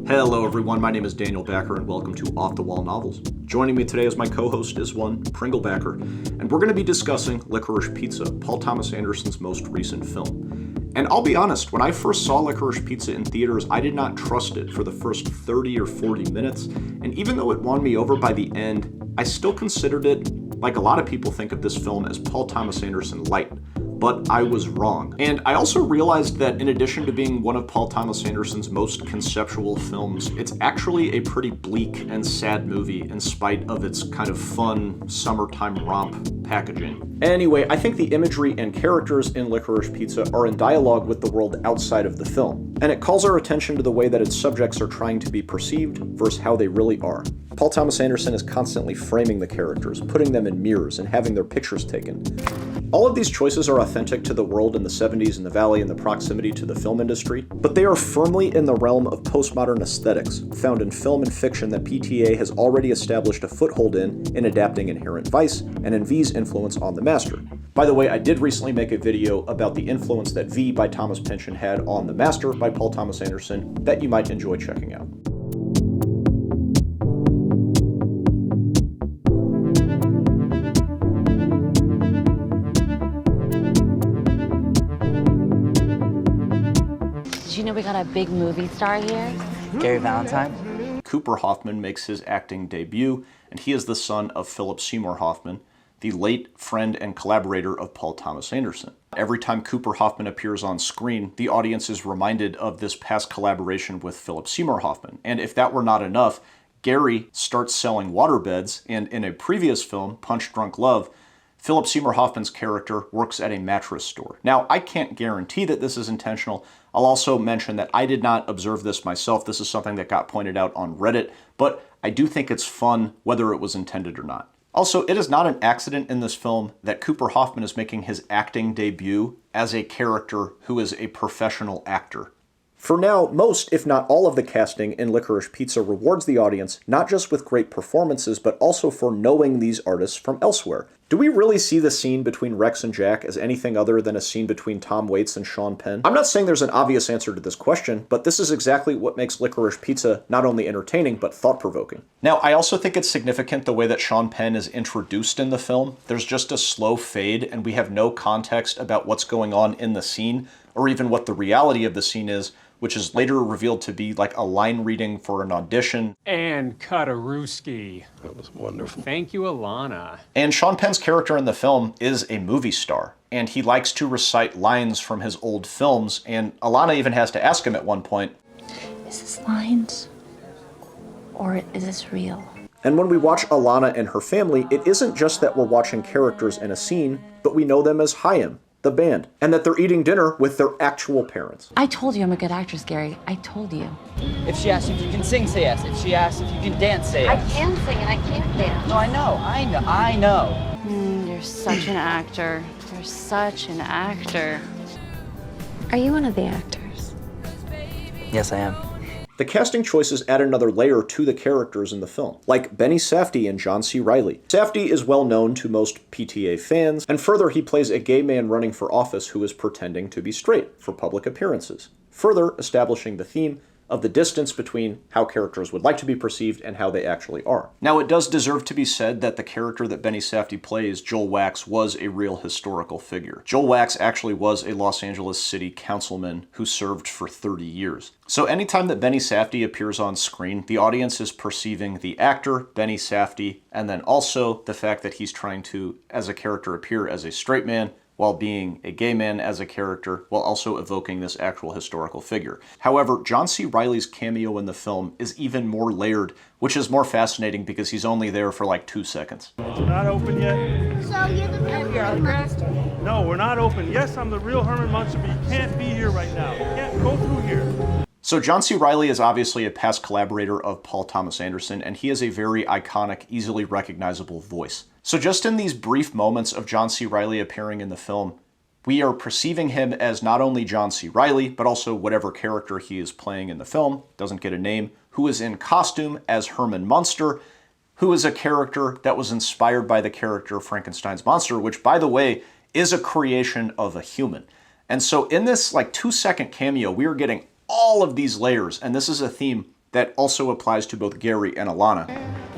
Hello everyone, my name is Daniel Backer and welcome to Off the Wall Novels. Joining me today as my co-host is one Pringle Backer, and we're going to be discussing Licorice Pizza, Paul Thomas Anderson's most recent film. And I'll be honest, when I first saw Licorice Pizza in theaters, I did not trust it for the first 30 or 40 minutes, and even though it won me over by the end, I still considered it, like a lot of people think of this film, as Paul Thomas Anderson light. But I was wrong. And I also realized that in addition to being one of Paul Thomas Anderson's most conceptual films, it's actually a pretty bleak and sad movie in spite of its kind of fun summertime romp packaging. Anyway, I think the imagery and characters in Licorice Pizza are in dialogue with the world outside of the film, and it calls our attention to the way that its subjects are trying to be perceived versus how they really are. Paul Thomas Anderson is constantly framing the characters, putting them in mirrors, and having their pictures taken. All of these choices are authentic to the world in the 70s in the Valley and the proximity to the film industry, but they are firmly in the realm of postmodern aesthetics, found in film and fiction that PTA has already established a foothold in adapting Inherent Vice and in V's influence on the master. By the way, I did recently make a video about the influence that V by Thomas Pynchon had on The Master by Paul Thomas Anderson that you might enjoy checking out. Did you know we got a big movie star here? Gary Valentine. Cooper Hoffman makes his acting debut, and he is the son of Philip Seymour Hoffman, the late friend and collaborator of Paul Thomas Anderson. Every time Cooper Hoffman appears on screen, the audience is reminded of this past collaboration with Philip Seymour Hoffman. And if that were not enough, Gary starts selling waterbeds, and in a previous film, Punch Drunk Love, Philip Seymour Hoffman's character works at a mattress store. Now, I can't guarantee that this is intentional. I'll also mention that I did not observe this myself. This is something that got pointed out on Reddit, but I do think it's fun whether it was intended or not. Also, it is not an accident in this film that Cooper Hoffman is making his acting debut as a character who is a professional actor. For now, most, if not all of the casting in Licorice Pizza rewards the audience not just with great performances, but also for knowing these artists from elsewhere. Do we really see the scene between Rex and Jack as anything other than a scene between Tom Waits and Sean Penn? I'm not saying there's an obvious answer to this question, but this is exactly what makes Licorice Pizza not only entertaining, but thought-provoking. Now, I also think it's significant the way that Sean Penn is introduced in the film. There's just a slow fade, and we have no context about what's going on in the scene, or even what the reality of the scene is, which is later revealed to be like a line reading for an audition. And Kutaruski. That was wonderful. Thank you, Alana. And Sean Penn's character in the film is a movie star, and he likes to recite lines from his old films, and Alana even has to ask him at one point, Is this lines? Or is this real? And when we watch Alana and her family, it isn't just that we're watching characters in a scene, but we know them as Chaim, the band, and that they're eating dinner with their actual parents. I told you I'm a good actress, Gary. I told you. If she asks if you can sing, say yes. If she asks if you can dance, say I yes. can sing and I can't dance. No, I know. You're such an actor. You're such an actor. Are you one of the actors? Yes, I am. The casting choices add another layer to the characters in the film, like Benny Safdie and John C. Reilly. Safdie is well known to most PTA fans, and further he plays a gay man running for office who is pretending to be straight for public appearances, further establishing the theme of the distance between how characters would like to be perceived and how they actually are. Now, it does deserve to be said that the character that Benny Safdie plays, Joel Wax, was a real historical figure. Joel Wax actually was a Los Angeles City councilman who served for 30 years. So anytime that Benny Safdie appears on screen, the audience is perceiving the actor, Benny Safdie, and then also the fact that he's trying to, as a character, appear as a straight man, while being a gay man as a character, while also evoking this actual historical figure. However, John C. Reilly's cameo in the film is even more layered, which is more fascinating because he's only there for like 2 seconds. We're not open yet? So you're the real Herman Munster? No, we're not open. Yes, I'm the real Herman Munster, but you can't be here right now. You can't go through here. So John C. Reilly is obviously a past collaborator of Paul Thomas Anderson, and he is a very iconic, easily recognizable voice. So just in these brief moments of John C. Reilly appearing in the film, we are perceiving him as not only John C. Reilly, but also whatever character he is playing in the film, doesn't get a name, who is in costume as Herman Munster, who is a character that was inspired by the character Frankenstein's monster, which, by the way, is a creation of a human. And so in this like 2-second cameo, we are getting all of these layers, and this is a theme that also applies to both Gary and Alana.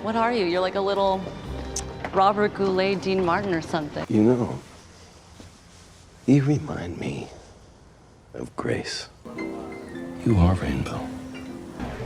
What are you? You're like a little Robert Goulet, Dean Martin or something. You know, you remind me of Grace. You are Rainbow.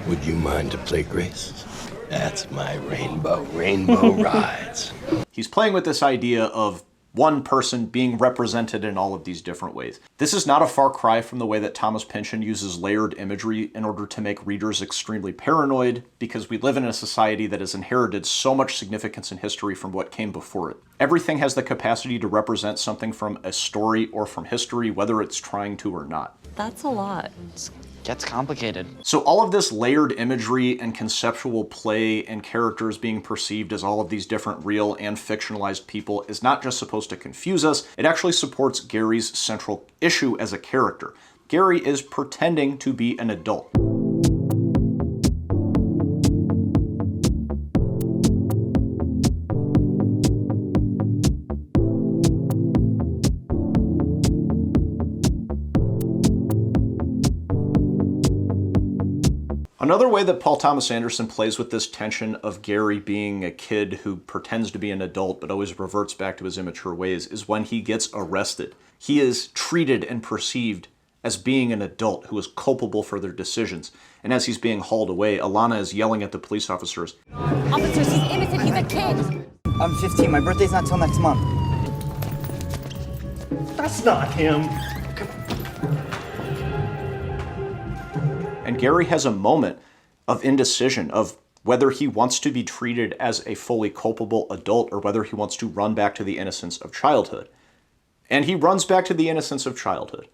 Would you mind to play Grace? That's my Rainbow. Rainbow rides. He's playing with this idea of one person being represented in all of these different ways. This is not a far cry from the way that Thomas Pynchon uses layered imagery in order to make readers extremely paranoid, because we live in a society that has inherited so much significance in history from what came before it. Everything has the capacity to represent something from a story or from history, whether it's trying to or not. That's a lot. Gets complicated. So all of this layered imagery and conceptual play and characters being perceived as all of these different real and fictionalized people is not just supposed to confuse us, it actually supports Gary's central issue as a character. Gary is pretending to be an adult. Another way that Paul Thomas Anderson plays with this tension of Gary being a kid who pretends to be an adult but always reverts back to his immature ways is when he gets arrested. He is treated and perceived as being an adult who is culpable for their decisions. And as he's being hauled away, Alana is yelling at the police officers, "Officers, he's innocent, he's a kid." I'm 15, my birthday's not till next month. That's not him. And Gary has a moment of indecision of whether he wants to be treated as a fully culpable adult or whether he wants to run back to the innocence of childhood. And he runs back to the innocence of childhood.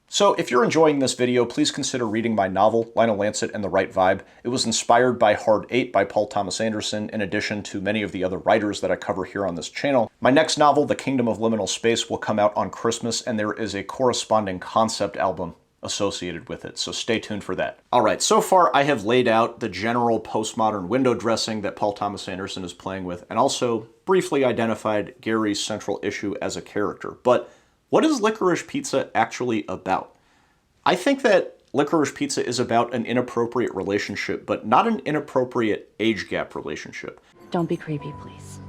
So if you're enjoying this video, please consider reading my novel, Lionel Lancet and the Right Vibe. It was inspired by Hard 8 by Paul Thomas Anderson, in addition to many of the other writers that I cover here on this channel. My next novel, The Kingdom of Liminal Space, will come out on Christmas, and there is a corresponding concept album associated with it, so stay tuned for that. Alright, so far I have laid out the general postmodern window dressing that Paul Thomas Anderson is playing with, and also briefly identified Gary's central issue as a character. But what is Licorice Pizza actually about? I think that Licorice Pizza is about an inappropriate relationship, but not an inappropriate age gap relationship. Don't be creepy, please.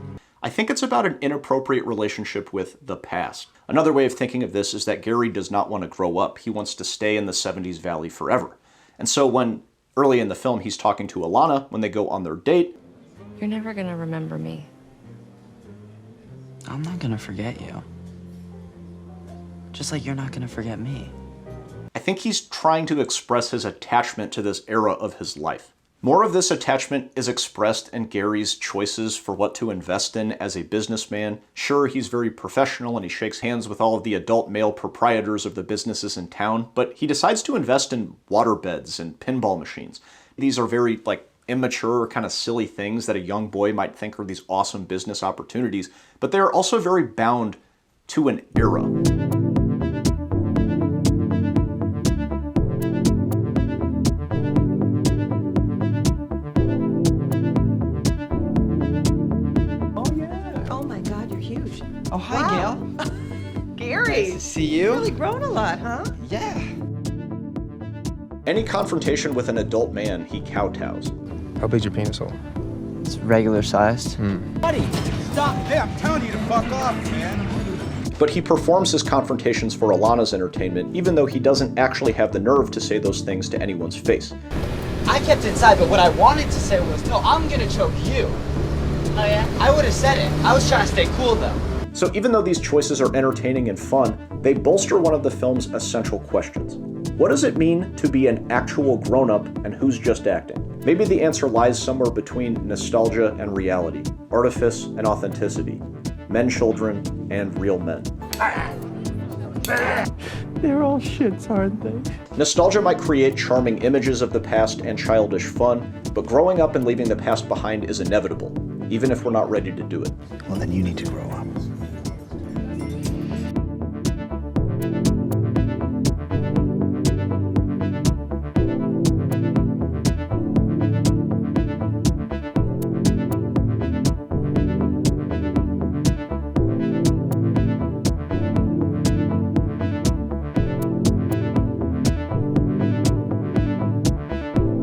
I think it's about an inappropriate relationship with the past. Another way of thinking of this is that Gary does not want to grow up. He wants to stay in the 70s Valley forever. And so when, early in the film, he's talking to Alana when they go on their date, You're never gonna remember me. I'm not gonna forget you. Just like you're not gonna forget me. I think he's trying to express his attachment to this era of his life. More of this attachment is expressed in Gary's choices for what to invest in as a businessman. Sure, he's very professional and he shakes hands with all of the adult male proprietors of the businesses in town, but he decides to invest in waterbeds and pinball machines. These are very, immature, kind of silly things that a young boy might think are these awesome business opportunities, but they're also very bound to an era. Oh, hi, Gail. Gary, Nice to see you. really grown a lot, huh? Yeah. Any confrontation with an adult man, he kowtows. How big's your penis hole? It's regular sized. Buddy, stop. Hey, I'm telling you to fuck off, man. But he performs his confrontations for Alana's entertainment, even though he doesn't actually have the nerve to say those things to anyone's face. I kept it inside, but what I wanted to say was, no, I'm gonna choke you. Oh yeah? I would have said it. I was trying to stay cool, though. So even though these choices are entertaining and fun, they bolster one of the film's essential questions. What does it mean to be an actual grown-up, and who's just acting? Maybe the answer lies somewhere between nostalgia and reality, artifice and authenticity, men, children, and real men. They're all shits, aren't they? Nostalgia might create charming images of the past and childish fun, but growing up and leaving the past behind is inevitable, even if we're not ready to do it. Well, then you need to grow up.